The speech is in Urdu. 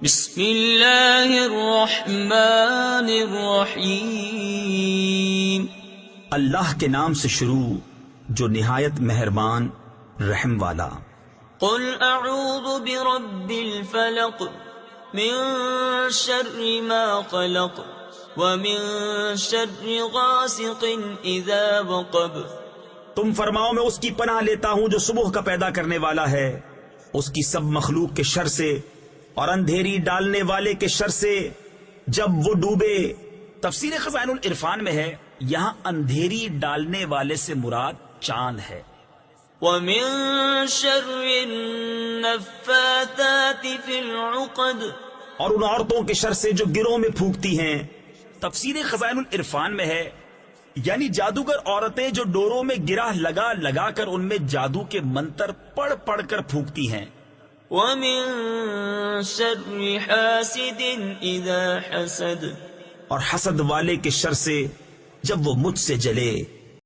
بسم اللہ الرحمن الرحیم، اللہ کے نام سے شروع جو نہایت مہربان رحم والا۔ قل اعوذ برب الفلق من شر ما خلق ومن شر غاسق اذا وقب۔ تم فرماؤ میں اس کی پناہ لیتا ہوں جو صبح کا پیدا کرنے والا ہے، اس کی سب مخلوق کے شر سے اور اندھیری ڈالنے والے کے شر سے جب وہ ڈوبے۔ تفسیر خزائن العرفان میں ہے یہاں اندھیری ڈالنے والے سے مراد چاند ہے۔ ومن شر النفاثات في العقد، اور ان عورتوں کے شر سے جو گروہ میں پھونکتی ہیں۔ تفسیر خزائن العرفان میں ہے یعنی جادوگر عورتیں جو ڈوروں میں گرہ لگا لگا کر ان میں جادو کے منتر پڑھ پڑھ کر پھونکتی ہیں۔ ومن شر حاسد اذا حسد، اور حسد والے کے شر سے جب وہ مجھ سے جلے۔